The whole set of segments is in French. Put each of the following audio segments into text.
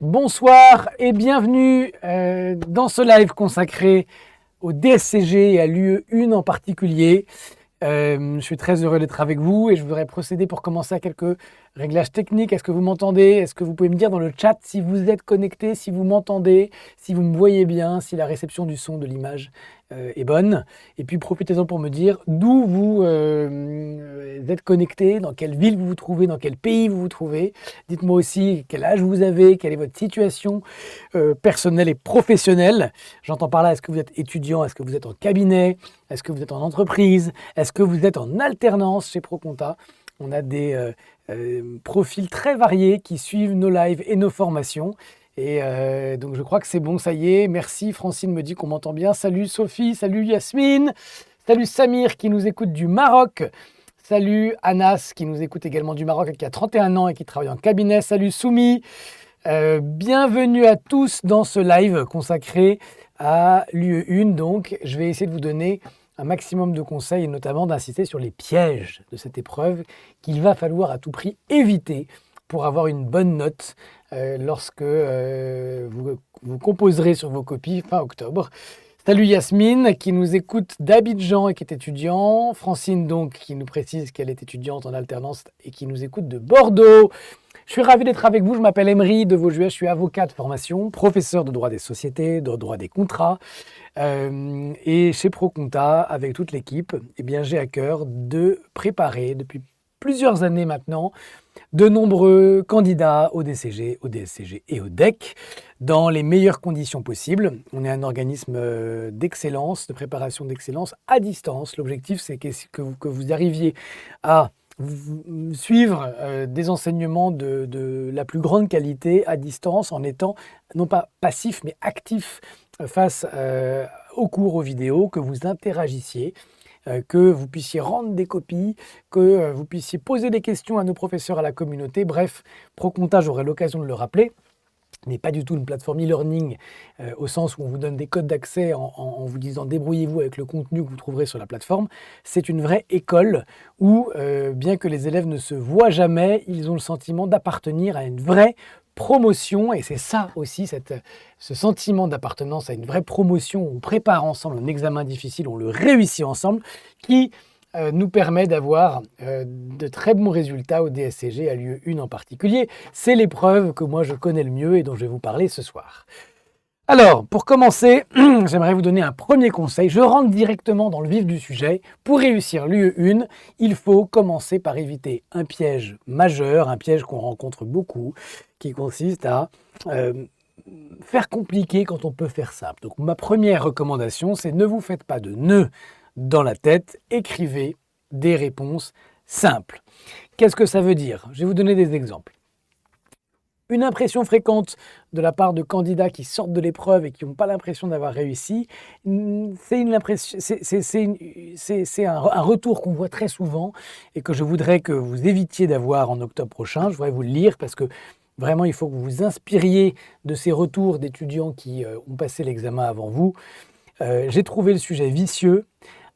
Bonsoir et bienvenue dans ce live consacré au DSCG et à l'UE1 en particulier. Je suis très heureux d'être avec vous et je voudrais procéder pour commencer à quelques réglages techniques. Est-ce que vous m'entendez? Est-ce que vous pouvez me dire dans le chat si vous êtes connecté, si vous m'entendez, si vous me voyez bien, si la réception du son, de l'image est bonne? Et puis profitez-en pour me dire d'où vous êtes connecté, dans quelle ville vous vous trouvez, dans quel pays vous vous trouvez. Dites-moi aussi quel âge vous avez, quelle est votre situation personnelle et professionnelle. J'entends par là, est-ce que vous êtes étudiant, est-ce que vous êtes en cabinet, est-ce que vous êtes en entreprise, est-ce que vous êtes en alternance chez ProConta? On a des profils très variés qui suivent nos lives et nos formations. Et donc je crois que c'est bon, ça y est. Merci, Francine me dit qu'on m'entend bien. Salut Sophie, salut Yasmine, salut Samir qui nous écoute du Maroc. Salut Anas qui nous écoute également du Maroc et qui a 31 ans et qui travaille en cabinet. Salut Soumi. Bienvenue à tous dans ce live consacré à l'UE1. Donc je vais essayer de vous donner un maximum de conseils et notamment d'insister sur les pièges de cette épreuve qu'il va falloir à tout prix éviter pour avoir une bonne note lorsque vous composerez sur vos copies fin octobre. Salut Yasmine qui nous écoute d'Abidjan et qui est étudiant. Francine donc qui nous précise qu'elle est étudiante en alternance et qui nous écoute de Bordeaux. Je suis ravi d'être avec vous. Je m'appelle Emery de Vaujuez. Je suis avocat de formation, professeur de droit des sociétés, de droit des contrats. Et chez ProConta, avec toute l'équipe, eh bien, j'ai à cœur de préparer depuis plusieurs années maintenant de nombreux candidats au DCG, au DSCG et au DEC dans les meilleures conditions possibles. On est un organisme d'excellence, de préparation d'excellence à distance. L'objectif, c'est que vous arriviez à suivre des enseignements de la plus grande qualité à distance en étant non pas passif mais actif face aux cours, aux vidéos, que vous interagissiez, que vous puissiez rendre des copies, que vous puissiez poser des questions à nos professeurs, à la communauté. Bref, ProConta, j'aurai l'occasion de le rappeler, n'est pas du tout une plateforme e-learning au sens où on vous donne des codes d'accès en vous disant débrouillez-vous avec le contenu que vous trouverez sur la plateforme. C'est une vraie école où, bien que les élèves ne se voient jamais, ils ont le sentiment d'appartenir à une vraie promotion. Et c'est ça aussi, ce sentiment d'appartenance à une vraie promotion où on prépare ensemble un examen difficile, on le réussit ensemble, qui nous permet d'avoir de très bons résultats au DSCG, à l'UE1 en particulier. C'est l'épreuve que moi je connais le mieux et dont je vais vous parler ce soir. Alors, pour commencer, j'aimerais vous donner un premier conseil. Je rentre directement dans le vif du sujet. Pour réussir l'UE1, il faut commencer par éviter un piège majeur, un piège qu'on rencontre beaucoup, qui consiste à faire compliqué quand on peut faire simple. Donc ma première recommandation, c'est ne vous faites pas de nœuds dans la tête, écrivez des réponses simples. Qu'est-ce que ça veut dire? Je vais vous donner des exemples. Une impression fréquente de la part de candidats qui sortent de l'épreuve et qui n'ont pas l'impression d'avoir réussi, c'est un retour qu'on voit très souvent et que je voudrais que vous évitiez d'avoir en octobre prochain. Je voudrais vous le lire parce que vraiment, il faut que vous vous inspiriez de ces retours d'étudiants qui ont passé l'examen avant vous. J'ai trouvé le sujet vicieux.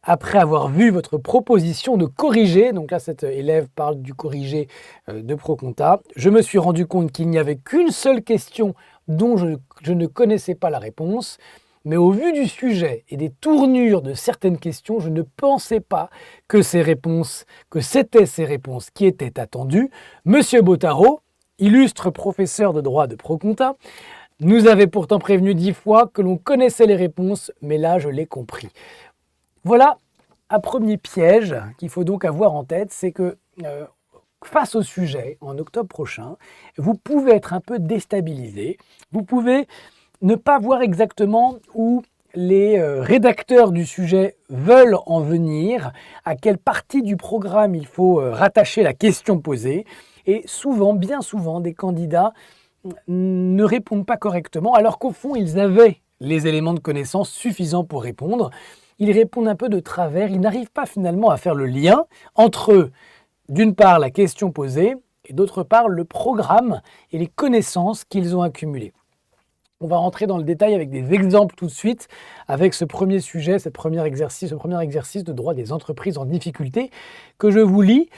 Après avoir vu votre proposition de corriger, donc là cet élève parle du corrigé de ProConta, je me suis rendu compte qu'il n'y avait qu'une seule question dont je ne connaissais pas la réponse, mais au vu du sujet et des tournures de certaines questions, je ne pensais pas que c'était ces réponses qui étaient attendues. Monsieur Bottaro, illustre professeur de droit de ProConta, nous avait pourtant prévenu 10 fois que l'on connaissait les réponses, mais là je l'ai compris. Voilà un premier piège qu'il faut donc avoir en tête, c'est que face au sujet, en octobre prochain, vous pouvez être un peu déstabilisé, vous pouvez ne pas voir exactement où les rédacteurs du sujet veulent en venir, à quelle partie du programme il faut rattacher la question posée, et souvent, bien souvent, des candidats ne répondent pas correctement, alors qu'au fond, ils avaient les éléments de connaissance suffisants pour répondre. Ils répondent un peu de travers, ils n'arrivent pas finalement à faire le lien entre, d'une part, la question posée, et d'autre part, le programme et les connaissances qu'ils ont accumulées. On va rentrer dans le détail avec des exemples tout de suite, avec ce premier sujet, ce premier exercice de droit des entreprises en difficulté, que je vous lis.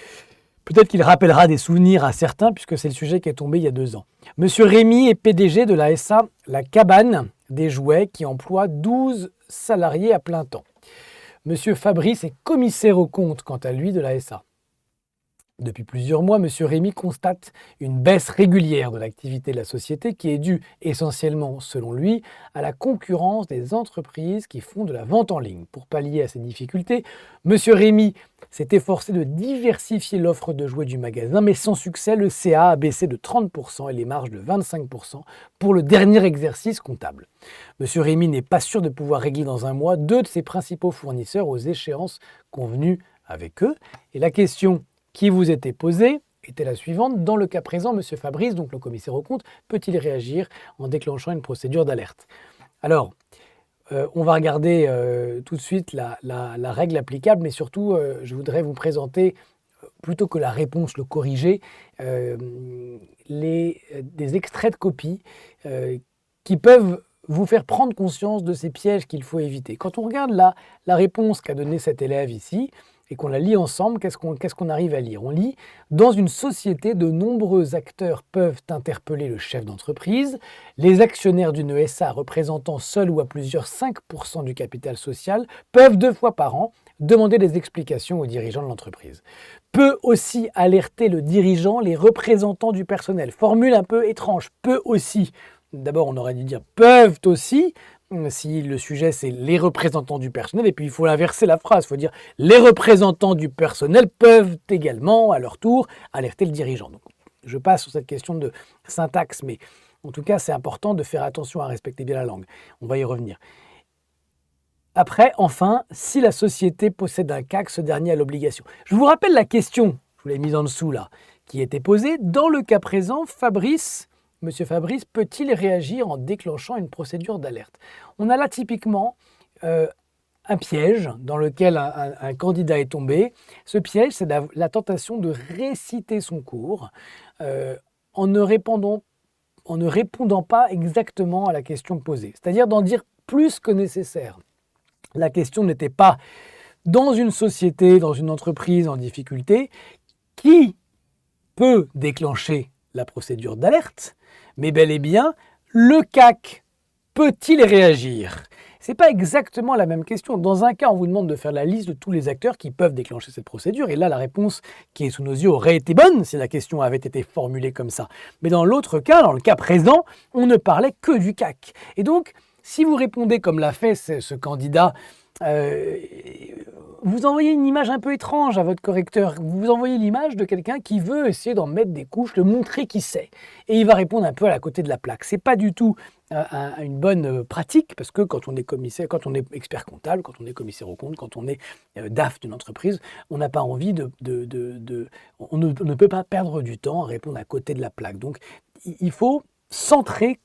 Peut-être qu'il rappellera des souvenirs à certains, puisque c'est le sujet qui est tombé il y a 2 ans. Monsieur Rémy est PDG de la SA La Cabane des Jouets, qui emploie 12 salariés à plein temps. Monsieur Fabrice est commissaire aux comptes, quant à lui, de la SA. Depuis plusieurs mois, Monsieur Rémy constate une baisse régulière de l'activité de la société qui est due essentiellement, selon lui, à la concurrence des entreprises qui font de la vente en ligne. Pour pallier à ces difficultés, Monsieur Rémy s'est efforcé de diversifier l'offre de jouets du magasin, mais sans succès, le CA a baissé de 30% et les marges de 25% pour le dernier exercice comptable. Monsieur Rémy n'est pas sûr de pouvoir régler dans un mois 2 de ses principaux fournisseurs aux échéances convenues avec eux. Et la question qui vous était posée était la suivante. Dans le cas présent, M. Fabrice, donc le commissaire aux comptes, peut-il réagir en déclenchant une procédure d'alerte? Alors, on va regarder tout de suite la règle applicable, mais surtout, je voudrais vous présenter, plutôt que la réponse, le corriger, des extraits de copie qui peuvent vous faire prendre conscience de ces pièges qu'il faut éviter. Quand on regarde la réponse qu'a donnée cet élève ici, et qu'on la lit ensemble, qu'est-ce qu'on arrive à lire? On lit « Dans une société, de nombreux acteurs peuvent interpeller le chef d'entreprise. Les actionnaires d'une SA représentant seul ou à plusieurs 5% du capital social peuvent 2 fois par an demander des explications aux dirigeants de l'entreprise. Peut aussi alerter le dirigeant les représentants du personnel. » Formule un peu étrange. Peut aussi. D'abord, on aurait dû dire « peuvent aussi ». Si le sujet c'est les représentants du personnel, et puis il faut inverser la phrase, il faut dire les représentants du personnel peuvent également à leur tour alerter le dirigeant. Donc, je passe sur cette question de syntaxe, mais en tout cas c'est important de faire attention à respecter bien la langue. On va y revenir. Après, enfin, si la société possède un CAC, ce dernier a l'obligation. Je vous rappelle la question, je vous l'ai mise en dessous là, qui était posée. Dans le cas présent, Monsieur Fabrice peut-il réagir en déclenchant une procédure d'alerte? On a là typiquement un piège dans lequel un candidat est tombé. Ce piège, c'est la tentation de réciter son cours en ne répondant pas exactement à la question posée, c'est-à-dire d'en dire plus que nécessaire. La question n'était pas dans une société, dans une entreprise en difficulté, qui peut déclencher la procédure d'alerte, mais bel et bien, le CAC peut-il réagir? Ce n'est pas exactement la même question. Dans un cas, on vous demande de faire la liste de tous les acteurs qui peuvent déclencher cette procédure, et là, la réponse qui est sous nos yeux aurait été bonne si la question avait été formulée comme ça. Mais dans l'autre cas, dans le cas présent, on ne parlait que du CAC. Et donc, si vous répondez comme l'a fait ce candidat, vous envoyez une image un peu étrange à votre correcteur. Vous envoyez l'image de quelqu'un qui veut essayer d'en mettre des couches, de montrer qui c'est. Et il va répondre un peu à la côté de la plaque. C'est pas du tout une bonne pratique, parce que quand on est commissaire, quand on est expert comptable, quand on est commissaire aux comptes, quand on est DAF d'une entreprise, on n'a pas envie on ne peut pas perdre du temps à répondre à côté de la plaque. Donc il faut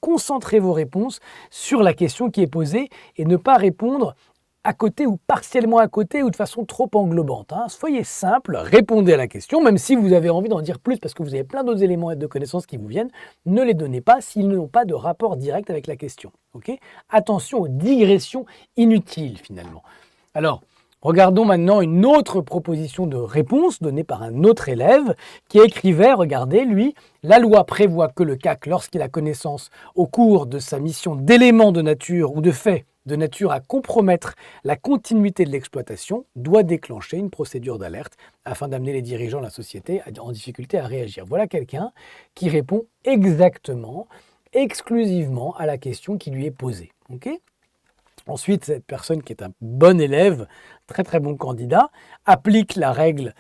concentrer vos réponses sur la question qui est posée et ne pas répondre à côté ou partiellement à côté ou de façon trop englobante. Soyez simple, répondez à la question, même si vous avez envie d'en dire plus parce que vous avez plein d'autres éléments et de connaissances qui vous viennent, ne les donnez pas s'ils n'ont pas de rapport direct avec la question. Okay? Attention aux digressions inutiles finalement. Alors, regardons maintenant une autre proposition de réponse donnée par un autre élève qui écrivait, regardez, lui, la loi prévoit que le CAC, lorsqu'il a connaissance au cours de sa mission d'éléments de nature ou de faits de nature à compromettre la continuité de l'exploitation, doit déclencher une procédure d'alerte afin d'amener les dirigeants de la société en difficulté à réagir. Voilà quelqu'un qui répond exactement, exclusivement à la question qui lui est posée. Okay ? Ensuite, cette personne qui est un bon élève, très très bon candidat, applique la règle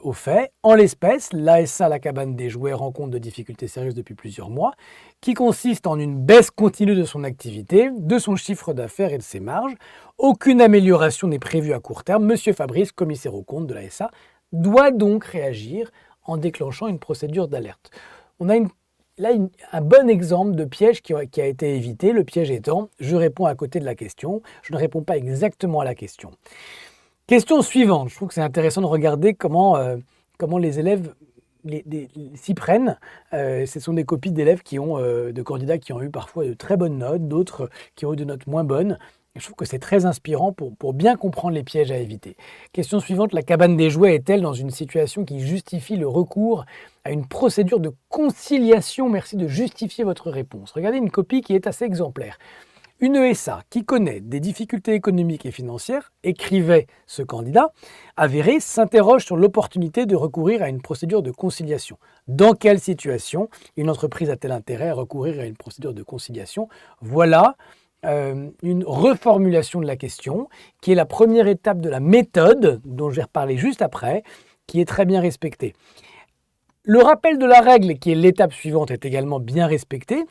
aux faits. En l'espèce, l'ASA La Cabane des Jouets rencontre de difficultés sérieuses depuis plusieurs mois, qui consiste en une baisse continue de son activité, de son chiffre d'affaires et de ses marges. Aucune amélioration n'est prévue à court terme. Monsieur Fabrice, commissaire aux comptes de l'ASA, doit donc réagir en déclenchant une procédure d'alerte. On a un bon exemple de piège qui a été évité, le piège étant « je réponds à côté de la question, je ne réponds pas exactement à la question ». Question suivante, je trouve que c'est intéressant de regarder comment les élèves s'y prennent. Ce sont des copies d'élèves de candidats qui ont eu parfois de très bonnes notes, d'autres qui ont eu des notes moins bonnes. Je trouve que c'est très inspirant pour bien comprendre les pièges à éviter. Question suivante, la cabane des jouets est-elle dans une situation qui justifie le recours à une procédure de conciliation? Merci de justifier votre réponse. Regardez une copie qui est assez exemplaire. Une ESA qui connaît des difficultés économiques et financières, écrivait ce candidat, avéré, s'interroge sur l'opportunité de recourir à une procédure de conciliation. Dans quelle situation une entreprise a-t-elle intérêt à recourir à une procédure de conciliation? Voilà une reformulation de la question, qui est la première étape de la méthode, dont je vais reparler juste après, qui est très bien respectée. Le rappel de la règle, qui est l'étape suivante, est également bien respecté.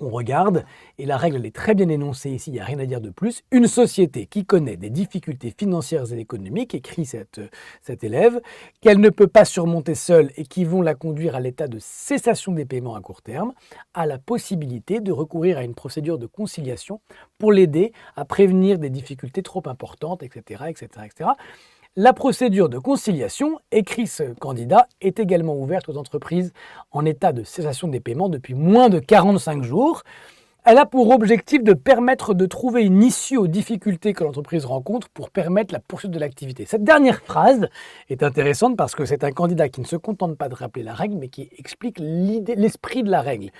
On regarde, et la règle elle est très bien énoncée ici, il n'y a rien à dire de plus. Une société qui connaît des difficultés financières et économiques, écrit cet élève, qu'elle ne peut pas surmonter seule et qui vont la conduire à l'état de cessation des paiements à court terme, a la possibilité de recourir à une procédure de conciliation pour l'aider à prévenir des difficultés trop importantes, etc., etc., etc. La procédure de conciliation, écrit ce candidat, est également ouverte aux entreprises en état de cessation des paiements depuis moins de 45 jours. Elle a pour objectif de permettre de trouver une issue aux difficultés que l'entreprise rencontre pour permettre la poursuite de l'activité. Cette dernière phrase est intéressante parce que c'est un candidat qui ne se contente pas de rappeler la règle, mais qui explique l'esprit de la règle,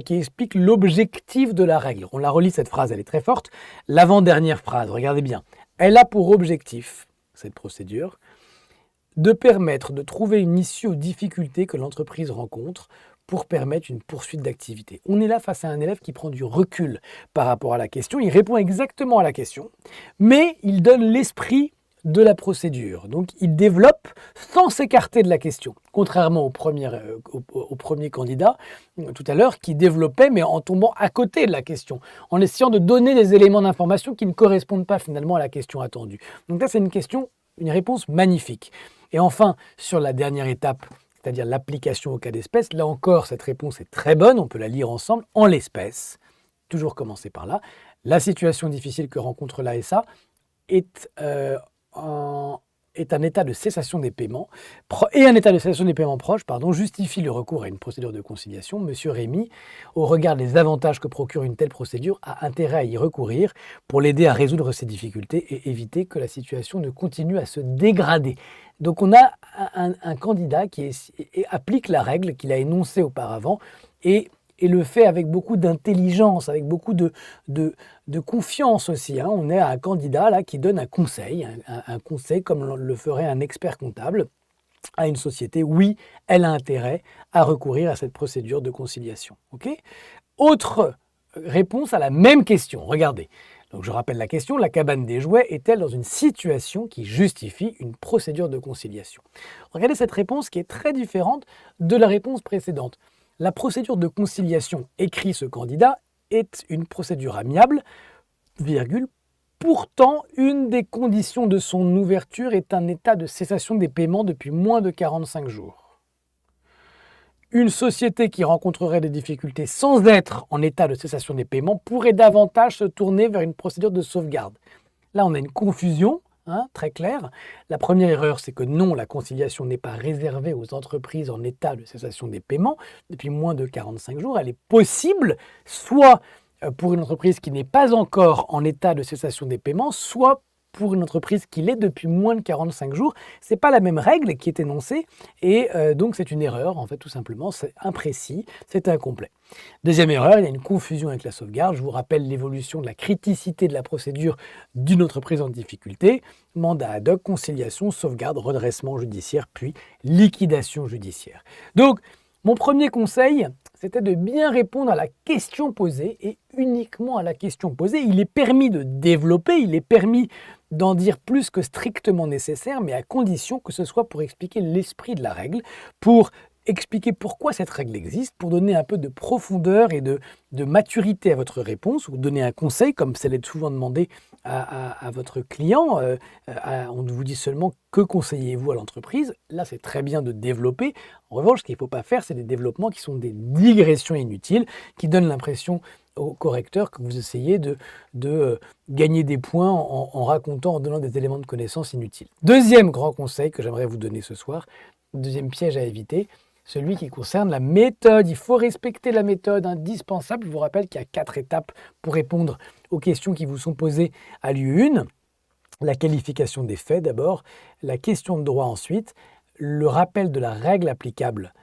qui explique l'objectif de la règle. On la relit cette phrase, elle est très forte. L'avant-dernière phrase, regardez bien. Elle a pour objectif, cette procédure, de permettre de trouver une issue aux difficultés que l'entreprise rencontre pour permettre une poursuite d'activité. On est là face à un élève qui prend du recul par rapport à la question, il répond exactement à la question, mais il donne l'esprit de la procédure. Donc il développe sans s'écarter de la question, contrairement au premier candidat tout à l'heure qui développait mais en tombant à côté de la question, en essayant de donner des éléments d'information qui ne correspondent pas finalement à la question attendue. Donc là c'est une réponse magnifique. Et enfin, sur la dernière étape, c'est-à-dire l'application au cas d'espèce, là encore cette réponse est très bonne, on peut la lire ensemble. En l'espèce, toujours commencer par là, la situation difficile que rencontre l'ASA est un état de cessation des paiements proche, justifie le recours à une procédure de conciliation. Monsieur Rémy, au regard des avantages que procure une telle procédure, a intérêt à y recourir pour l'aider à résoudre ses difficultés et éviter que la situation ne continue à se dégrader. Donc on a un candidat qui applique la règle qu'il a énoncée auparavant et le fait avec beaucoup d'intelligence, avec beaucoup de confiance aussi. On est à un candidat là, qui donne un conseil comme le ferait un expert comptable à une société. Oui, elle a intérêt à recourir à cette procédure de conciliation. Autre réponse à la même question, regardez. Donc je rappelle la question, la cabane des jouets est-elle dans une situation qui justifie une procédure de conciliation? Regardez cette réponse qui est très différente de la réponse précédente. La procédure de conciliation, écrit ce candidat, est une procédure amiable, pourtant une des conditions de son ouverture est un état de cessation des paiements depuis moins de 45 jours. Une société qui rencontrerait des difficultés sans être en état de cessation des paiements pourrait davantage se tourner vers une procédure de sauvegarde. Là, on a une confusion. Très clair. La première erreur, c'est que non, la conciliation n'est pas réservée aux entreprises en état de cessation des paiements depuis moins de 45 jours. Elle est possible soit pour une entreprise qui n'est pas encore en état de cessation des paiements, soit pour une entreprise qui l'est depuis moins de 45 jours. Ce n'est pas la même règle qui est énoncée et donc c'est une erreur, en fait, tout simplement. C'est imprécis, c'est incomplet. Deuxième erreur, il y a une confusion avec la sauvegarde. Je vous rappelle l'évolution de la criticité de la procédure d'une entreprise en difficulté. Mandat ad hoc, conciliation, sauvegarde, redressement judiciaire, puis liquidation judiciaire. Donc, mon premier conseil, c'était de bien répondre à la question posée et uniquement à la question posée. Il est permis de développer, il est permis d'en dire plus que strictement nécessaire, mais à condition que ce soit pour expliquer l'esprit de la règle, pour expliquer pourquoi cette règle existe, pour donner un peu de profondeur et de maturité à votre réponse, ou donner un conseil, comme ça l'est souvent demandé à votre client. On vous dit seulement que conseillez-vous à l'entreprise. Là, c'est très bien de développer. En revanche, ce qu'il ne faut pas faire, c'est des développements qui sont des digressions inutiles, qui donnent l'impression au correcteur que vous essayez de gagner des points en racontant, en donnant des éléments de connaissance inutiles. Deuxième grand conseil que j'aimerais vous donner ce soir, deuxième piège à éviter, celui qui concerne la méthode. Il faut respecter la méthode indispensable. Je vous rappelle qu'il y a 4 étapes pour répondre aux questions qui vous sont posées à l'UE1. La qualification des faits d'abord, la question de droit ensuite, le rappel de la règle applicable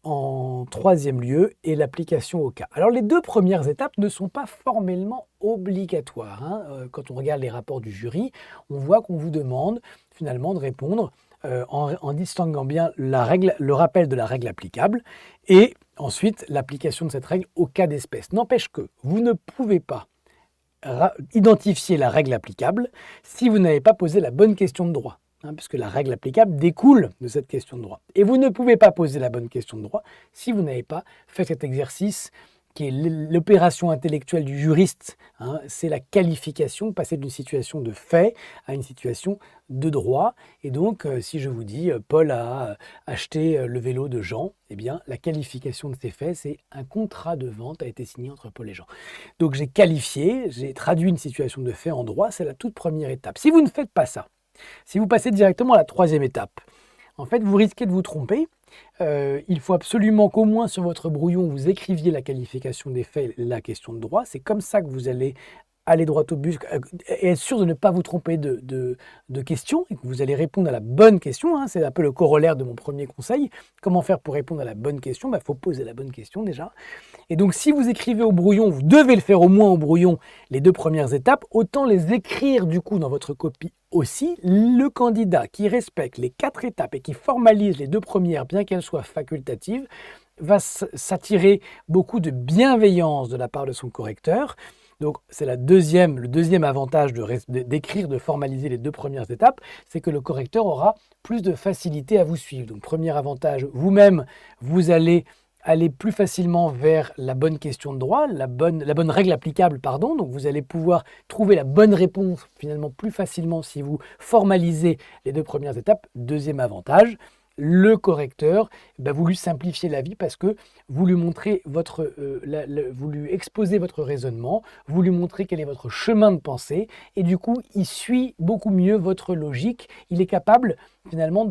en 3e lieu et l'application au cas. Alors les 2 premières étapes ne sont pas formellement obligatoires. Quand on regarde les rapports du jury, on voit qu'on vous demande finalement de répondre en distinguant bien le rappel de la règle applicable et ensuite l'application de cette règle au cas d'espèce. N'empêche que vous ne pouvez pas identifier la règle applicable si vous n'avez pas posé la bonne question de droit, puisque la règle applicable découle de cette question de droit. Et vous ne pouvez pas poser la bonne question de droit si vous n'avez pas fait cet exercice qui est l'opération intellectuelle du juriste. C'est la qualification, passer d'une situation de fait à une situation de droit. Et donc, si je vous dis Paul a acheté le vélo de Jean, eh bien, la qualification de ces faits, c'est un contrat de vente a été signé entre Paul et Jean. Donc, j'ai qualifié, j'ai traduit une situation de fait en droit, c'est la toute première étape. Si vous ne faites pas ça, si vous passez directement à la 3e étape, en fait, vous risquez de vous tromper. Il faut absolument qu'au moins sur votre brouillon, vous écriviez la qualification des faits, la question de droit. C'est comme ça que vous allez aller droit au but et être sûr de ne pas vous tromper de questions et que vous allez répondre à la bonne question. C'est un peu le corollaire de mon premier conseil. Comment faire pour répondre à la bonne question ? Il faut poser la bonne question déjà. Et donc, si vous écrivez au brouillon, vous devez le faire au moins au brouillon, les 2 premières étapes, autant les écrire du coup dans votre copie aussi. Le candidat qui respecte les 4 étapes et qui formalise les 2 premières, bien qu'elles soient facultatives, va s'attirer beaucoup de bienveillance de la part de son correcteur. Donc, c'est le deuxième avantage d'écrire, de formaliser les 2 premières étapes, c'est que le correcteur aura plus de facilité à vous suivre. Donc, premier avantage, vous-même, vous allez aller plus facilement vers la bonne question de droit, la bonne règle applicable, pardon. Donc, vous allez pouvoir trouver la bonne réponse finalement plus facilement si vous formalisez les 2 premières étapes. Deuxième avantage, le correcteur, vous lui simplifiez la vie parce que vous lui montrez vous lui exposez votre raisonnement, vous lui montrez quel est votre chemin de pensée et du coup, il suit beaucoup mieux votre logique. Il est capable finalement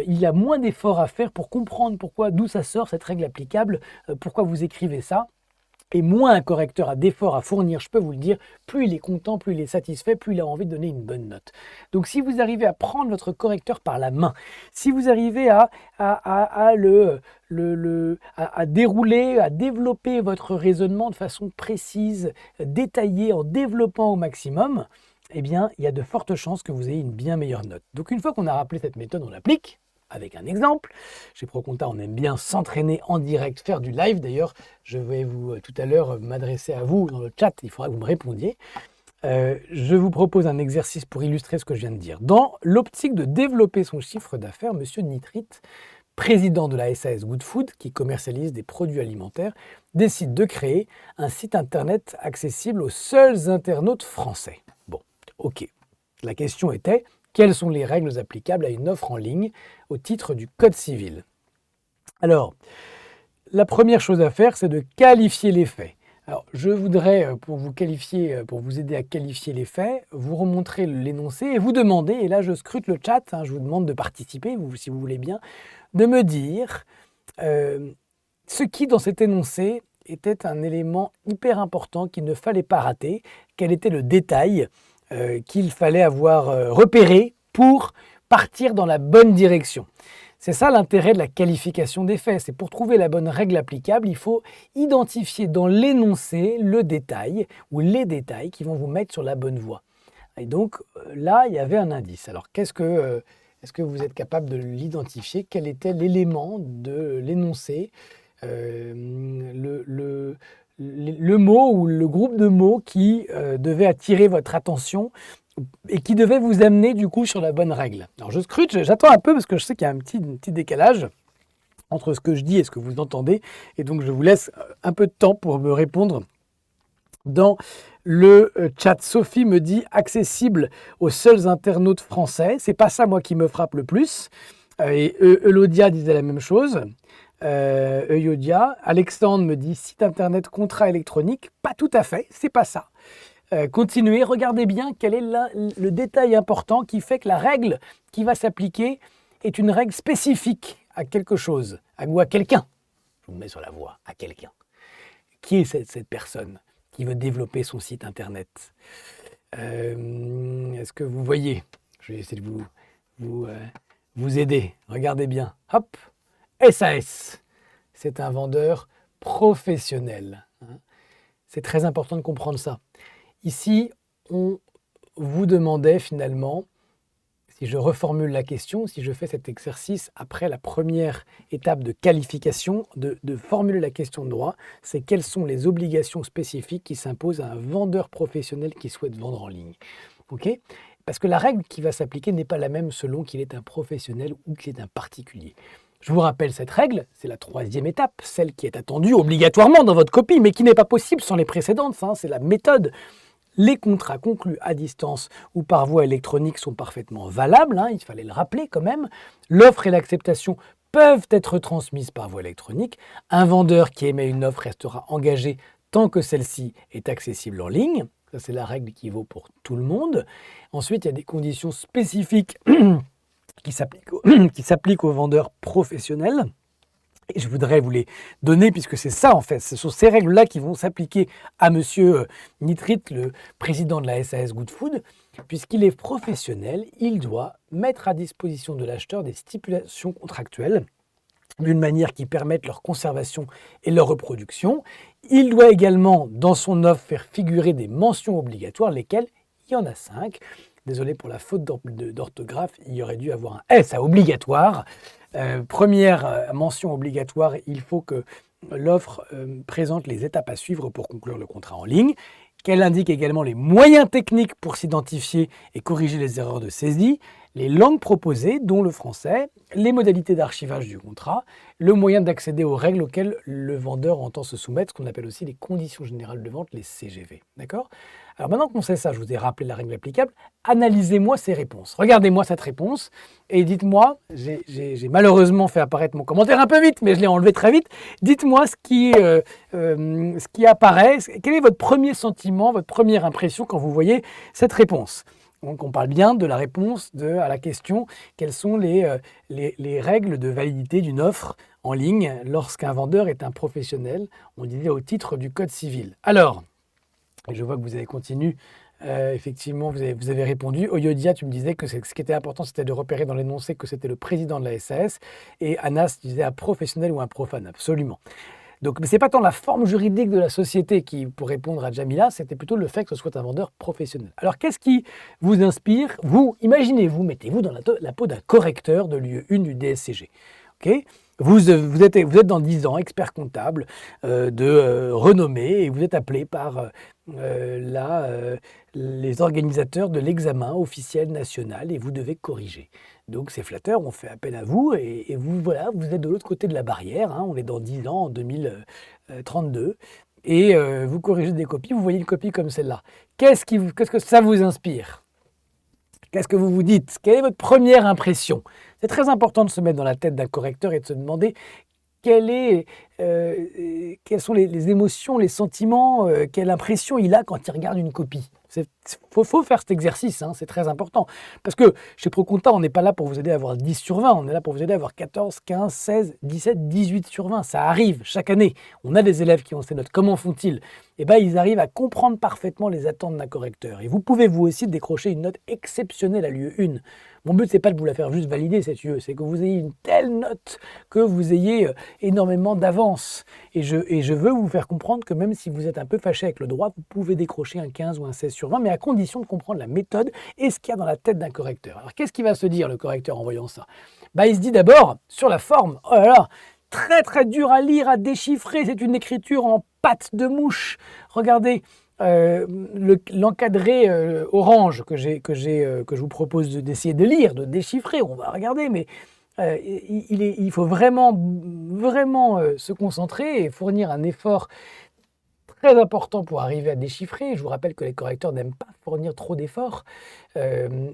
il a moins d'efforts à faire pour comprendre d'où ça sort cette règle applicable, pourquoi vous écrivez ça. Et moins un correcteur a d'efforts à fournir, je peux vous le dire, plus il est content, plus il est satisfait, plus il a envie de donner une bonne note. Donc si vous arrivez à prendre votre correcteur par la main, si vous arrivez à dérouler, à développer votre raisonnement de façon précise, détaillée, en développant au maximum, eh bien, il y a de fortes chances que vous ayez une bien meilleure note. Donc une fois qu'on a rappelé cette méthode, on l'applique. Avec un exemple, chez ProConta, on aime bien s'entraîner en direct, faire du live. D'ailleurs, je vais tout à l'heure m'adresser à vous dans le chat, il faudra que vous me répondiez. Je vous propose un exercice pour illustrer ce que je viens de dire. Dans l'optique de développer son chiffre d'affaires, Monsieur Nitrit, président de la SAS Good Food, qui commercialise des produits alimentaires, décide de créer un site internet accessible aux seuls internautes français. Bon, ok. La question était... Quelles sont les règles applicables à une offre en ligne au titre du Code civil ? Alors, la première chose à faire, c'est de qualifier les faits. Alors, je voudrais, pour vous aider à qualifier les faits, vous remontrer l'énoncé et vous demander, et là je scrute le chat, je vous demande de participer, si vous voulez bien, de me dire ce qui, dans cet énoncé, était un élément hyper important qu'il ne fallait pas rater, quel était le détail qu'il fallait avoir repéré pour partir dans la bonne direction. C'est ça l'intérêt de la qualification des faits. C'est pour trouver la bonne règle applicable, il faut identifier dans l'énoncé le détail ou les détails qui vont vous mettre sur la bonne voie. Et donc là, il y avait un indice. Alors est-ce que vous êtes capable de l'identifier ? Quel était l'élément de l'énoncé, le mot ou le groupe de mots qui devait attirer votre attention et qui devait vous amener du coup sur la bonne règle. Alors je scrute, j'attends un peu parce que je sais qu'il y a un petit décalage entre ce que je dis et ce que vous entendez, et donc je vous laisse un peu de temps pour me répondre. Dans le chat, Sophie me dit accessible aux seuls internautes français. C'est pas ça moi qui me frappe le plus. Et Eulodia disait la même chose. Eulodia. Alexandre me dit site internet contrat électronique. Pas tout à fait, c'est pas ça. Continuez, regardez bien quel est le détail important qui fait que la règle qui va s'appliquer est une règle spécifique à quelque chose, ou à quelqu'un. Je vous mets sur la voie, à quelqu'un. Qui est cette personne qui veut développer son site internet? Est-ce que vous voyez? Je vais essayer de vous aider. Regardez bien. Hop, SAS. C'est un vendeur professionnel. C'est très important de comprendre ça. Ici, on vous demandait finalement, si je reformule la question, si je fais cet exercice après la première étape de qualification, de formuler la question de droit, c'est quelles sont les obligations spécifiques qui s'imposent à un vendeur professionnel qui souhaite vendre en ligne. Okay? Parce que la règle qui va s'appliquer n'est pas la même selon qu'il est un professionnel ou qu'il est un particulier. Je vous rappelle cette règle, c'est la troisième étape, celle qui est attendue obligatoirement dans votre copie, mais qui n'est pas possible sans les précédentes, c'est la méthode. Les contrats conclus à distance ou par voie électronique sont parfaitement valables, il fallait le rappeler quand même. L'offre et l'acceptation peuvent être transmises par voie électronique. Un vendeur qui émet une offre restera engagé tant que celle-ci est accessible en ligne. Ça, c'est la règle qui vaut pour tout le monde. Ensuite, il y a des conditions spécifiques qui s'appliquent aux vendeurs professionnels. Et je voudrais vous les donner puisque c'est ça en fait. Ce sont ces règles-là qui vont s'appliquer à monsieur Nitrit, le président de la SAS Good Food. Puisqu'il est professionnel, il doit mettre à disposition de l'acheteur des stipulations contractuelles d'une manière qui permette leur conservation et leur reproduction. Il doit également, dans son offre, faire figurer des mentions obligatoires, lesquelles, il y en a 5. Désolé pour la faute d'orthographe, il y aurait dû avoir un S à obligatoire. Première mention obligatoire, il faut que l'offre présente les étapes à suivre pour conclure le contrat en ligne, qu'elle indique également les moyens techniques pour s'identifier et corriger les erreurs de saisie, les langues proposées, dont le français, les modalités d'archivage du contrat, le moyen d'accéder aux règles auxquelles le vendeur entend se soumettre, ce qu'on appelle aussi les conditions générales de vente, les CGV. D'accord ? Alors maintenant qu'on sait ça, je vous ai rappelé la règle applicable, analysez-moi ces réponses. Regardez-moi cette réponse et dites-moi, j'ai malheureusement fait apparaître mon commentaire un peu vite, mais je l'ai enlevé très vite. Dites-moi ce qui apparaît, quel est votre premier sentiment, votre première impression quand vous voyez cette réponse. Donc on parle bien de la réponse à la question quelles sont les règles de validité d'une offre en ligne lorsqu'un vendeur est un professionnel, on disait au titre du Code civil. Alors, je vois que vous avez continué, effectivement vous avez répondu. Oyodia, tu me disais que ce qui était important c'était de repérer dans l'énoncé que c'était le président de la SAS et Anas disait un professionnel ou un profane, absolument. Donc, mais ce n'est pas tant la forme juridique de la société qui, pour répondre à Jamila, c'était plutôt le fait que ce soit un vendeur professionnel. Alors, qu'est-ce qui vous inspire? Vous, imaginez-vous, mettez-vous dans la peau d'un correcteur de l'UE1 du DSCG. Okay, vous êtes dans 10 ans, expert comptable de renommée, et vous êtes appelé par les organisateurs de l'examen officiel national et vous devez corriger. Donc c'est flatteur, on fait appel à vous et vous, voilà, vous êtes de l'autre côté de la barrière, on est dans 10 ans, en 2032, et vous corrigez des copies, vous voyez une copie comme celle-là. Qu'est-ce que ça vous inspire? Qu'est-ce que vous vous dites? Quelle est votre première impression? C'est très important de se mettre dans la tête d'un correcteur et de se demander quelles sont les émotions, les sentiments, quelle impression il a quand il regarde une copie. Il faut faire cet exercice, c'est très important. Parce que chez ProConta, on n'est pas là pour vous aider à avoir 10 sur 20, on est là pour vous aider à avoir 14, 15, 16, 17, 18 sur 20. Ça arrive chaque année. On a des élèves qui ont ces notes. Comment font-ils? Eh bien, ils arrivent à comprendre parfaitement les attentes d'un correcteur. Et vous pouvez vous aussi décrocher une note exceptionnelle à l'UE1. Mon but, c'est pas de vous la faire juste valider, cette UE, c'est que vous ayez une telle note que vous ayez énormément d'avance. Et je veux vous faire comprendre que même si vous êtes un peu fâché avec le droit, vous pouvez décrocher un 15 ou un 16 sur 20, mais à condition de comprendre la méthode et ce qu'il y a dans la tête d'un correcteur. Alors, qu'est-ce qu'il va se dire, le correcteur, en voyant ça? Il se dit d'abord, sur la forme, oh là là, très très dur à lire, à déchiffrer, c'est une écriture en patte de mouche. Regardez, l'encadré orange que je vous propose d'essayer de lire, de déchiffrer, on va regarder, mais il faut vraiment se concentrer et fournir un effort très important pour arriver à déchiffrer. Je vous rappelle que les correcteurs n'aiment pas fournir trop d'efforts,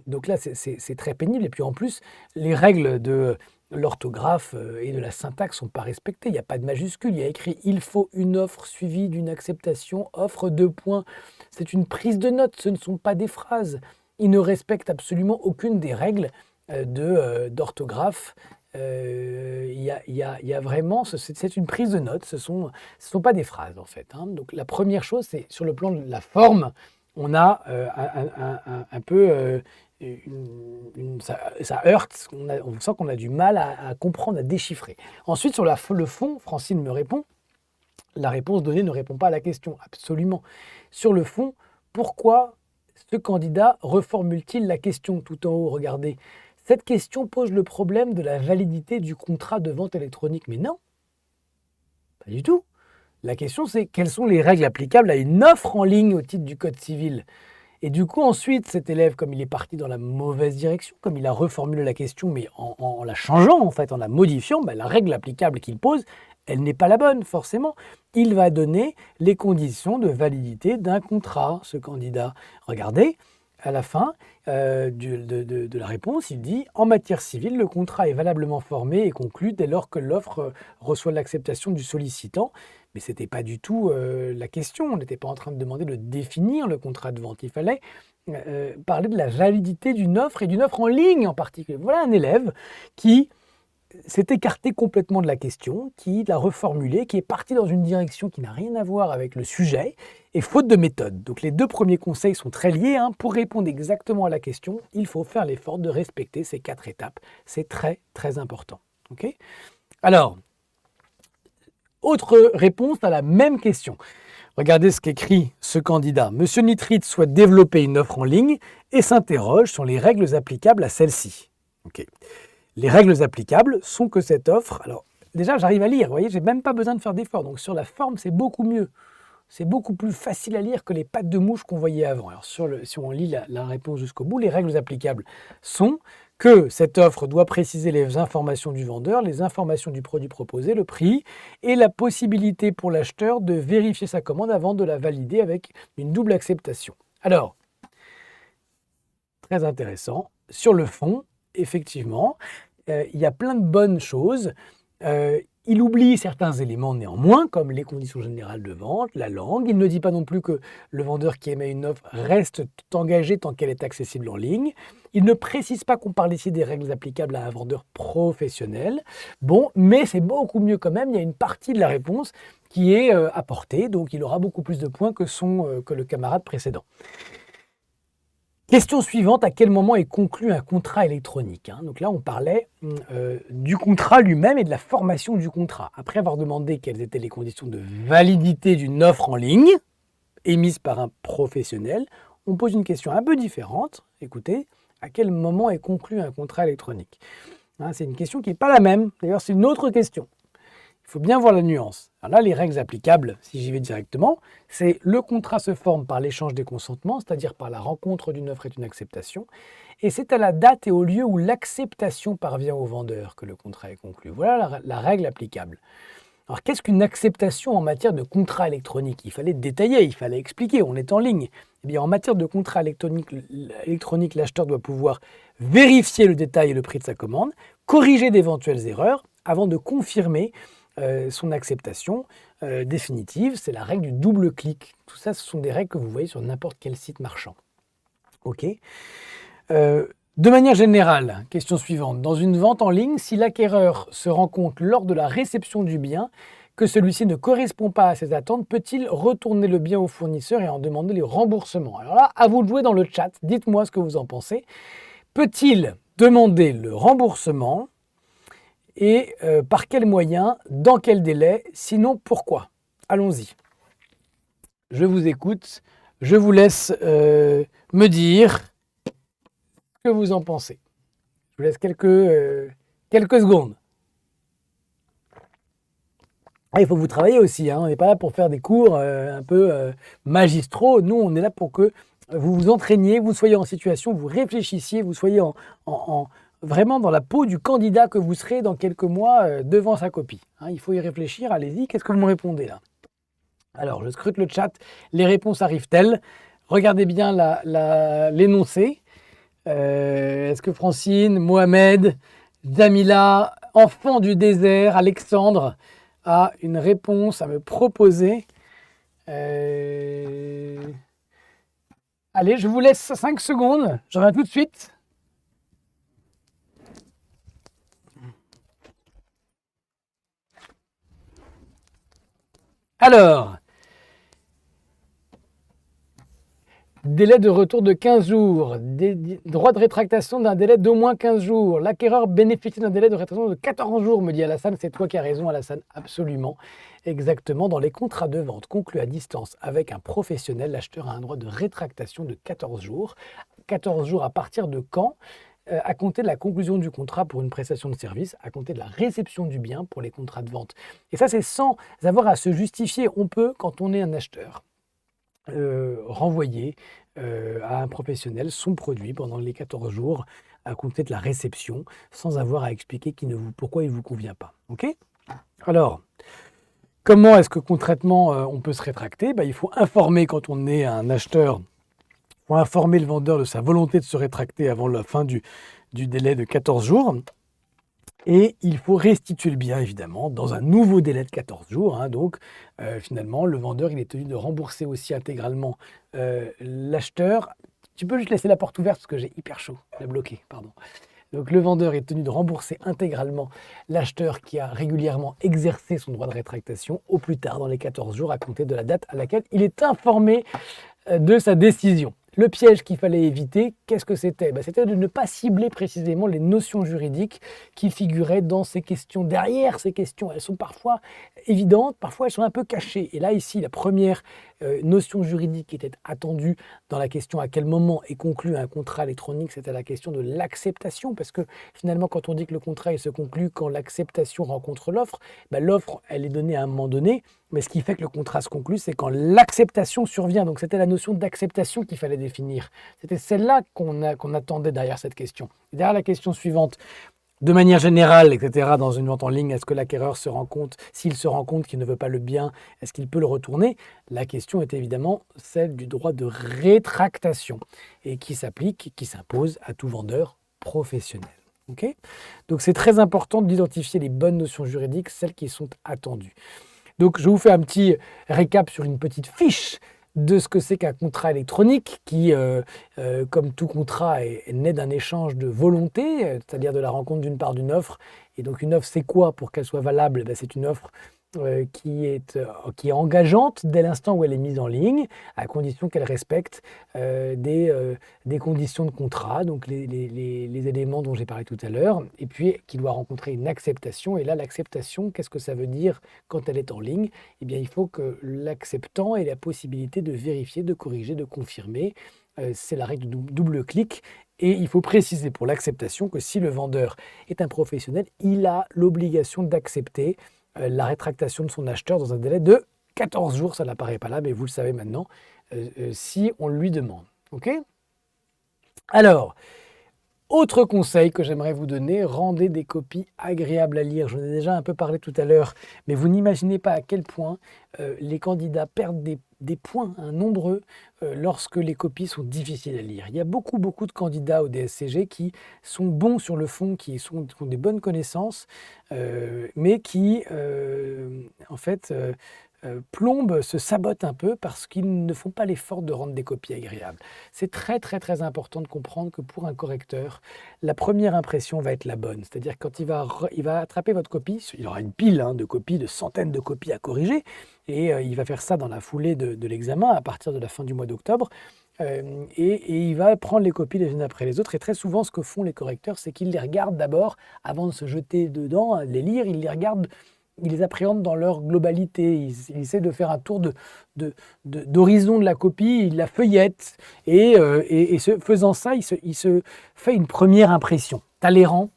donc là c'est très pénible. Et puis en plus, les règles de l'orthographe et de la syntaxe ne sont pas respectées. Il n'y a pas de majuscule, il y a écrit « il faut une offre suivie d'une acceptation, offre 2 points ». C'est une prise de notes, ce ne sont pas des phrases. Ils ne respectent absolument aucune des règles d'orthographe il y a vraiment, c'est une prise de notes, ce sont pas des phrases en fait, hein. Donc la première chose, c'est sur le plan de la forme, on a un peu, ça heurte, on sent qu'on a du mal à comprendre, à déchiffrer. Ensuite, sur le fond, Francine me répond, la réponse donnée ne répond pas à la question, absolument. Sur le fond, pourquoi ce candidat reformule-t-il la question tout en haut? Regardez, cette question pose le problème de la validité du contrat de vente électronique. Mais non, pas du tout. La question, c'est quelles sont les règles applicables à une offre en ligne au titre du Code civil? Et du coup, ensuite, cet élève, comme il est parti dans la mauvaise direction, comme il a reformulé la question, mais en la changeant, en fait, en la modifiant, la règle applicable qu'il pose, elle n'est pas la bonne, forcément. Il va donner les conditions de validité d'un contrat, ce candidat. Regardez, à la fin de la réponse, il dit « En matière civile, le contrat est valablement formé et conclu dès lors que l'offre reçoit l'acceptation du sollicitant. » Mais ce n'était pas du tout la question. On n'était pas en train de demander de définir le contrat de vente. Il fallait parler de la validité d'une offre et d'une offre en ligne en particulier. Voilà un élève qui s'est écarté complètement de la question, qui l'a reformulée, qui est parti dans une direction qui n'a rien à voir avec le sujet, et faute de méthode. Donc les deux premiers conseils sont très liés, hein. Pour répondre exactement à la question, il faut faire l'effort de respecter ces 4 étapes. C'est très, très important. Okay. Alors, autre réponse à la même question. Regardez ce qu'écrit ce candidat. Monsieur Nitrit souhaite développer une offre en ligne et s'interroge sur les règles applicables à celle-ci. Okay. Les règles applicables sont que cette offre... Alors, déjà, j'arrive à lire, vous voyez, j'ai même pas besoin de faire d'effort. Donc, sur la forme, c'est beaucoup mieux. C'est beaucoup plus facile à lire que les pattes de mouche qu'on voyait avant. Alors, si on lit la réponse jusqu'au bout, les règles applicables sont que cette offre doit préciser les informations du vendeur, les informations du produit proposé, le prix et la possibilité pour l'acheteur de vérifier sa commande avant de la valider avec une double acceptation. Alors, très intéressant. Sur le fond, effectivement, il y a plein de bonnes choses. Il oublie certains éléments néanmoins, comme les conditions générales de vente, la langue. Il ne dit pas non plus que le vendeur qui émet une offre reste engagé tant qu'elle est accessible en ligne. Il ne précise pas qu'on parle ici des règles applicables à un vendeur professionnel. Bon, mais c'est beaucoup mieux quand même. Il y a une partie de la réponse qui est apportée, donc il aura beaucoup plus de points que le camarade précédent. Question suivante, à quel moment est conclu un contrat électronique? Donc là, on parlait du contrat lui-même et de la formation du contrat. Après avoir demandé quelles étaient les conditions de validité d'une offre en ligne émise par un professionnel, on pose une question un peu différente. Écoutez, à quel moment est conclu un contrat électronique? C'est une question qui n'est pas la même. D'ailleurs, c'est une autre question. Il faut bien voir la nuance. Alors là, les règles applicables, si j'y vais directement, c'est le contrat se forme par l'échange des consentements, c'est-à-dire par la rencontre d'une offre et d'une acceptation, et c'est à la date et au lieu où l'acceptation parvient au vendeur que le contrat est conclu. Voilà la règle applicable. Alors qu'est-ce qu'une acceptation en matière de contrat électronique? Il fallait détailler, il fallait expliquer, on est en ligne. Eh bien, en matière de contrat électronique, l'acheteur doit pouvoir vérifier le détail et le prix de sa commande, corriger d'éventuelles erreurs avant de confirmer son acceptation définitive. C'est la règle du double clic. Tout ça, ce sont des règles que vous voyez sur n'importe quel site marchand. OK. De manière générale, question suivante. Dans une vente en ligne, si l'acquéreur se rend compte lors de la réception du bien que celui-ci ne correspond pas à ses attentes, peut-il retourner le bien au fournisseur et en demander le remboursement? Alors là, à vous de jouer dans le chat. Dites-moi ce que vous en pensez. Peut-il demander le remboursement? Et par quels moyens, dans quel délai, sinon pourquoi? Allons-y. Je vous écoute, je vous laisse me dire ce que vous en pensez. Je vous laisse quelques secondes. Il faut que vous travaillez aussi, on n'est pas là pour faire des cours un peu magistraux. Nous, on est là pour que vous vous entraîniez, vous soyez en situation, vous réfléchissiez, vous soyez vraiment dans la peau du candidat que vous serez dans quelques mois devant sa copie. Il faut y réfléchir, allez-y, qu'est-ce que vous me répondez là? Alors, je scrute le chat, les réponses arrivent-elles? Regardez bien l'énoncé. Est-ce que Francine, Mohamed, Jamila, enfant du désert, Alexandre, a une réponse à me proposer? Allez, je vous laisse 5 secondes, je reviens tout de suite. Alors, délai de retour de 15 jours, droit de rétractation d'un délai d'au moins 15 jours. L'acquéreur bénéficie d'un délai de rétractation de 14 jours, me dit Alassane. C'est toi qui as raison, Alassane, absolument. Exactement, dans les contrats de vente conclus à distance avec un professionnel, l'acheteur a un droit de rétractation de 14 jours. 14 jours à partir de quand? À compter de la conclusion du contrat pour une prestation de service, à compter de la réception du bien pour les contrats de vente. Et ça, c'est sans avoir à se justifier. On peut, quand on est un acheteur, renvoyer à un professionnel son produit pendant les 14 jours à compter de la réception sans avoir à expliquer pourquoi il ne vous convient pas. Okay. Alors, comment est-ce que concrètement on peut se rétracter? Il faut informer quand on est un acheteur, il faut informer le vendeur de sa volonté de se rétracter avant la fin du délai de 14 jours. Et il faut restituer le bien, évidemment, dans un nouveau délai de 14 jours. Donc, finalement, le vendeur, il est tenu de rembourser aussi intégralement l'acheteur. Tu peux juste laisser la porte ouverte parce que j'ai hyper chaud. La bloqué, pardon. Donc, le vendeur est tenu de rembourser intégralement l'acheteur qui a régulièrement exercé son droit de rétractation au plus tard dans les 14 jours à compter de la date à laquelle il est informé de sa décision. Le piège qu'il fallait éviter, qu'est-ce que c'était? C'était de ne pas cibler précisément les notions juridiques qui figuraient dans ces questions. Derrière ces questions, elles sont parfois évidentes, parfois elles sont un peu cachées. Et là, ici, la première notion juridique qui était attendue dans la question à quel moment est conclu un contrat électronique, c'était la question de l'acceptation. Parce que finalement, quand on dit que le contrat il se conclut quand l'acceptation rencontre l'offre, l'offre, elle est donnée à un moment donné. Mais ce qui fait que le contrat se conclut, c'est quand l'acceptation survient. Donc c'était la notion d'acceptation qu'il fallait définir. C'était celle-là qu'on attendait derrière cette question. Et derrière la question suivante, de manière générale, etc., dans une vente en ligne, est-ce que l'acquéreur se rend compte, s'il se rend compte qu'il ne veut pas le bien, est-ce qu'il peut le retourner? La question est évidemment celle du droit de rétractation et qui s'applique, qui s'impose à tout vendeur professionnel. Okay. Donc c'est très important d'identifier les bonnes notions juridiques, celles qui sont attendues. Donc, je vous fais un petit récap sur une petite fiche de ce que c'est qu'un contrat électronique qui, comme tout contrat, est né d'un échange de volonté, c'est-à-dire de la rencontre d'une part d'une offre. Et donc, une offre, c'est quoi pour qu'elle soit valable? C'est une offre qui est engageante dès l'instant où elle est mise en ligne, à condition qu'elle respecte des conditions de contrat, donc les éléments dont j'ai parlé tout à l'heure, et puis qui doit rencontrer une acceptation. Et là, l'acceptation, qu'est-ce que ça veut dire quand elle est en ligne? Eh bien, il faut que l'acceptant ait la possibilité de vérifier, de corriger, de confirmer. C'est la règle du double clic. Et il faut préciser pour l'acceptation que si le vendeur est un professionnel, il a l'obligation d'accepter la rétractation de son acheteur dans un délai de 14 jours. Ça n'apparaît pas là, mais vous le savez maintenant, si on lui demande. Okay. Alors, autre conseil que j'aimerais vous donner, rendez des copies agréables à lire. J'en ai déjà un peu parlé tout à l'heure, mais vous n'imaginez pas à quel point les candidats perdent des points nombreux lorsque les copies sont difficiles à lire. Il y a beaucoup de candidats au DSCG qui sont bons sur le fond, qui ont des bonnes connaissances, mais qui, en fait, plombent, se sabotent un peu parce qu'ils ne font pas l'effort de rendre des copies agréables. C'est très important de comprendre que pour un correcteur, la première impression va être la bonne. C'est-à-dire quand il va attraper votre copie, il aura une pile de copies, de centaines de copies à corriger, et il va faire ça dans la foulée de l'examen à partir de la fin du mois d'octobre. Et il va prendre les copies les unes après les autres. Et très souvent, ce que font les correcteurs, c'est qu'ils les regardent d'abord, avant de se jeter dedans, les lire, ils les regardent, ils les appréhendent dans leur globalité. Ils essaient de faire un tour d'horizon de la copie, ils la feuillettent. Et faisant ça, il se fait une première impression. Talleyrand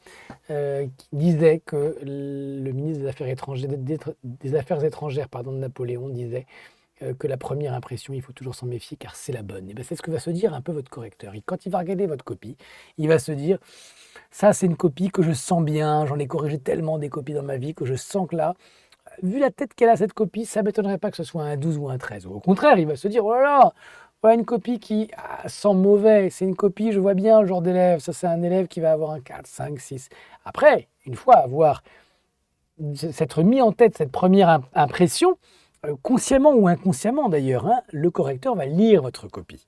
qui disait que le ministre des Affaires étrangères de Napoléon disait que la première impression, il faut toujours s'en méfier car c'est la bonne. Et c'est ce que va se dire un peu votre correcteur. Quand il va regarder votre copie, il va se dire ça c'est une copie que je sens bien, j'en ai corrigé tellement des copies dans ma vie que je sens que là, vu la tête qu'elle a cette copie, ça ne m'étonnerait pas que ce soit un 12 ou un 13. Au contraire, il va se dire oh là là, voilà une copie qui sent mauvais, c'est une copie, je vois bien le genre d'élève, ça c'est un élève qui va avoir un 4, 5, 6. Après, une fois s'être mis en tête cette première impression, consciemment ou inconsciemment d'ailleurs, le correcteur va lire votre copie.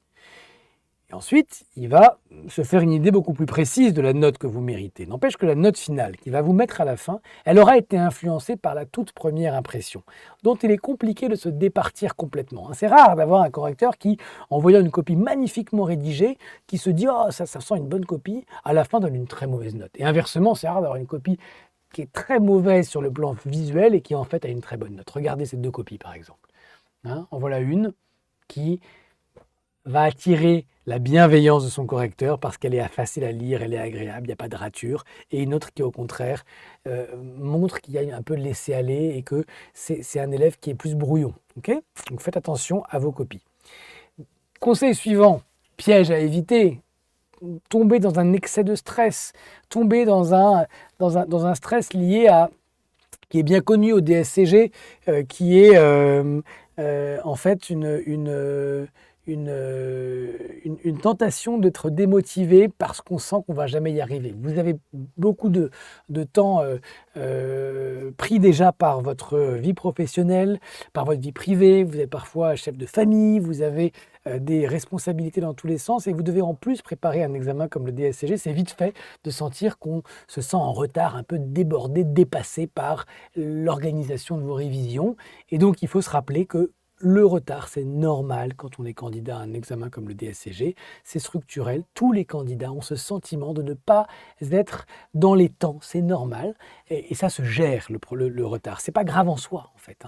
Et ensuite, il va se faire une idée beaucoup plus précise de la note que vous méritez. N'empêche que la note finale qu'il va vous mettre à la fin, elle aura été influencée par la toute première impression, dont il est compliqué de se départir complètement. C'est rare d'avoir un correcteur qui, en voyant une copie magnifiquement rédigée, qui se dit « Oh, ça sent une bonne copie », à la fin donne une très mauvaise note. Et inversement, c'est rare d'avoir une copie qui est très mauvaise sur le plan visuel et qui en fait a une très bonne note. Regardez ces deux copies par exemple. En voilà une qui va attirer la bienveillance de son correcteur parce qu'elle est facile à lire, elle est agréable, il n'y a pas de rature, et une autre qui au contraire montre qu'il y a un peu de laisser-aller et que c'est un élève qui est plus brouillon. Okay, donc faites attention à vos copies. Conseil suivant, piège à éviter, tomber dans un excès de stress, tomber dans un stress lié à, qui est bien connu au DSCG, qui est en fait une tentation d'être démotivé parce qu'on sent qu'on ne va jamais y arriver. Vous avez beaucoup de temps pris déjà par votre vie professionnelle, par votre vie privée, vous êtes parfois chef de famille, vous avez des responsabilités dans tous les sens et vous devez en plus préparer un examen comme le DSCG. C'est vite fait de sentir qu'on se sent en retard, un peu débordé, dépassé par l'organisation de vos révisions. Et donc il faut se rappeler que le retard, c'est normal quand on est candidat à un examen comme le DSCG. C'est structurel. Tous les candidats ont ce sentiment de ne pas être dans les temps. C'est normal. Et ça se gère, le retard. C'est pas grave en soi, en fait.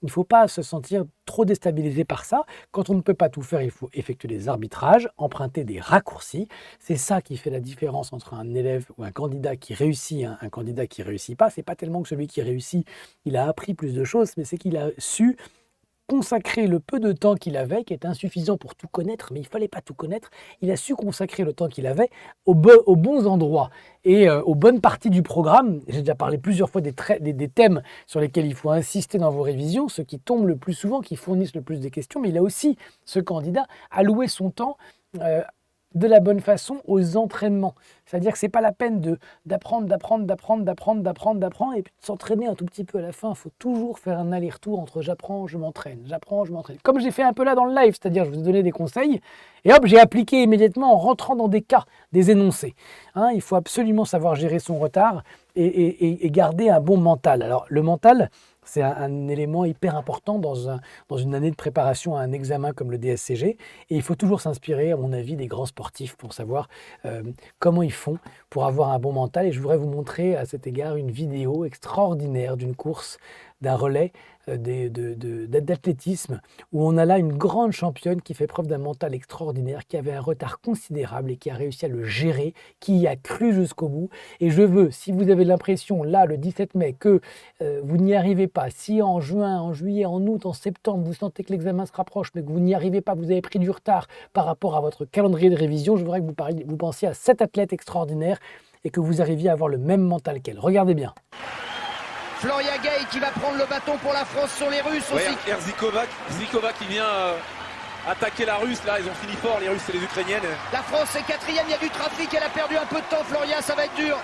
Il ne faut pas se sentir trop déstabilisé par ça. Quand on ne peut pas tout faire, il faut effectuer des arbitrages, emprunter des raccourcis. C'est ça qui fait la différence entre un élève ou un candidat qui réussit et un candidat qui ne réussit pas. C'est pas tellement que celui qui réussit, il a appris plus de choses, mais c'est qu'il a su consacrer le peu de temps qu'il avait, qui est insuffisant pour tout connaître, mais il ne fallait pas tout connaître, il a su consacrer le temps qu'il avait aux bons endroits et aux bonnes parties du programme. J'ai déjà parlé plusieurs fois des thèmes sur lesquels il faut insister dans vos révisions, ceux qui tombent le plus souvent, qui fournissent le plus de questions, mais il a aussi, ce candidat, alloué son temps de la bonne façon aux entraînements. C'est-à-dire que ce n'est pas la peine d'apprendre et puis de s'entraîner un tout petit peu à la fin. Il faut toujours faire un aller-retour entre j'apprends, je m'entraîne, j'apprends, je m'entraîne. Comme j'ai fait un peu là dans le live, c'est-à-dire je vous ai donné des conseils et hop, j'ai appliqué immédiatement en rentrant dans des cas, des énoncés. Il faut absolument savoir gérer son retard et garder un bon mental. Alors le mental, c'est un élément hyper important dans une année de préparation à un examen comme le DSCG. Et il faut toujours s'inspirer, à mon avis, des grands sportifs pour savoir comment ils font pour avoir un bon mental. Et je voudrais vous montrer à cet égard une vidéo extraordinaire d'une course, d'un relais d'athlétisme, où on a là une grande championne qui fait preuve d'un mental extraordinaire, qui avait un retard considérable et qui a réussi à le gérer, qui y a cru jusqu'au bout. Et je veux, si vous avez l'impression, là, le 17 mai, que vous n'y arrivez pas, si en juin, en juillet, en août, en septembre, vous sentez que l'examen se rapproche, mais que vous n'y arrivez pas, vous avez pris du retard par rapport à votre calendrier de révision, je voudrais que vous pensiez à cette athlète extraordinaire et que vous arriviez à avoir le même mental qu'elle. Regardez bien. Floria Gay qui va prendre le bâton pour la France sur les Russes aussi. Zikova qui vient attaquer la Russe. Là, ils ont fini fort, les Russes et les Ukrainiennes. La France est quatrième, il y a du trafic, elle a perdu un peu de temps, Floria, ça va être dur.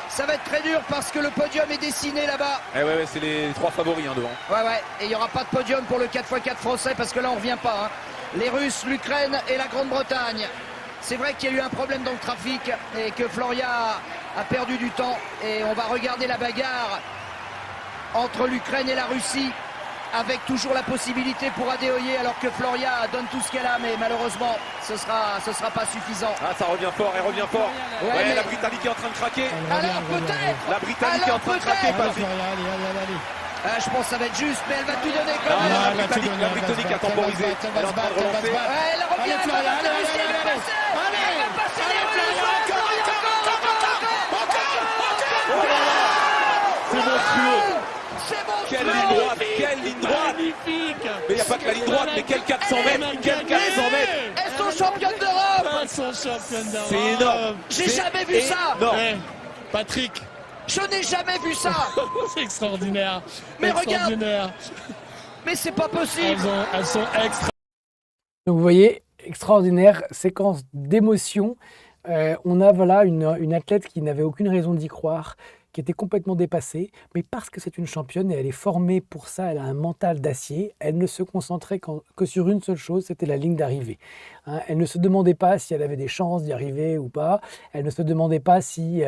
Ça va être très dur parce que le podium est dessiné là-bas. Ouais, c'est les trois favoris devant. Ouais, et il n'y aura pas de podium pour le 4x4 français parce que là on ne revient pas. Les Russes, l'Ukraine et la Grande-Bretagne. C'est vrai qu'il y a eu un problème dans le trafic et que Floria a perdu du temps. Et on va regarder la bagarre entre l'Ukraine et la Russie, avec toujours la possibilité pour Adeoye, alors que Floria donne tout ce qu'elle a, mais malheureusement, ce sera pas suffisant. Ah, ça revient fort, elle revient fort. Ouais, mais... La Britannique est en train de craquer. Alors peut-être. La Britannique est en train de craquer, Patrick. Allez. Je pense que ça va être juste, mais elle va tout donner quand même. La Britannique a temporisé. Elle est en train de relancer. Elle revient, elle va passer, elle va passer les Russes. C'est monstrueux. C'est Quelle ligne droite. Magnifique. Mais il n'y a pas que la ligne droite, mais quel 400 mètres. Quel 400 mètres. Elles sont championnes d'Europe. Elles sont championnes d'Europe. C'est énorme. J'ai jamais vu ça. Non. Patrick. Je n'ai jamais vu ça. C'est extraordinaire. Mais extraordinaire. Mais c'est pas possible. Elles sont extra. Donc vous voyez, extraordinaire séquence d'émotions. On a voilà une athlète qui n'avait aucune raison d'y croire, qui était complètement dépassée, mais parce que c'est une championne et elle est formée pour ça, elle a un mental d'acier, elle ne se concentrait que sur une seule chose, c'était la ligne d'arrivée. Hein, elle ne se demandait pas si elle avait des chances d'y arriver ou pas, elle ne se demandait pas si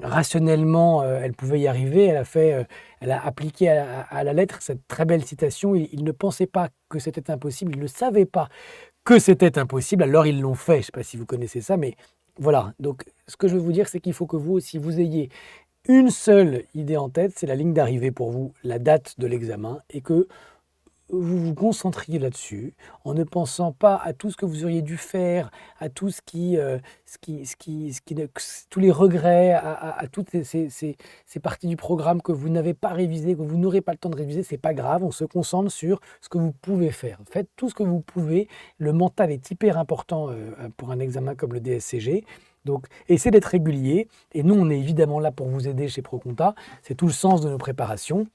rationnellement elle pouvait y arriver, elle a appliqué à la lettre cette très belle citation, il ne pensait pas que c'était impossible, il ne savait pas que c'était impossible, alors ils l'ont fait, je ne sais pas si vous connaissez ça, mais voilà. Donc ce que je veux vous dire, c'est qu'il faut que vous aussi, vous ayez une seule idée en tête, c'est la ligne d'arrivée pour vous, la date de l'examen, et que vous vous concentriez là-dessus, en ne pensant pas à tout ce que vous auriez dû faire, à tout tous les regrets, à toutes ces parties du programme que vous n'avez pas révisées, que vous n'aurez pas le temps de réviser, c'est pas grave, on se concentre sur ce que vous pouvez faire. Faites tout ce que vous pouvez, le mental est hyper important pour un examen comme le DSCG. Donc, essayez d'être régulier, et nous, on est évidemment là pour vous aider chez ProConta, c'est tout le sens de nos préparations.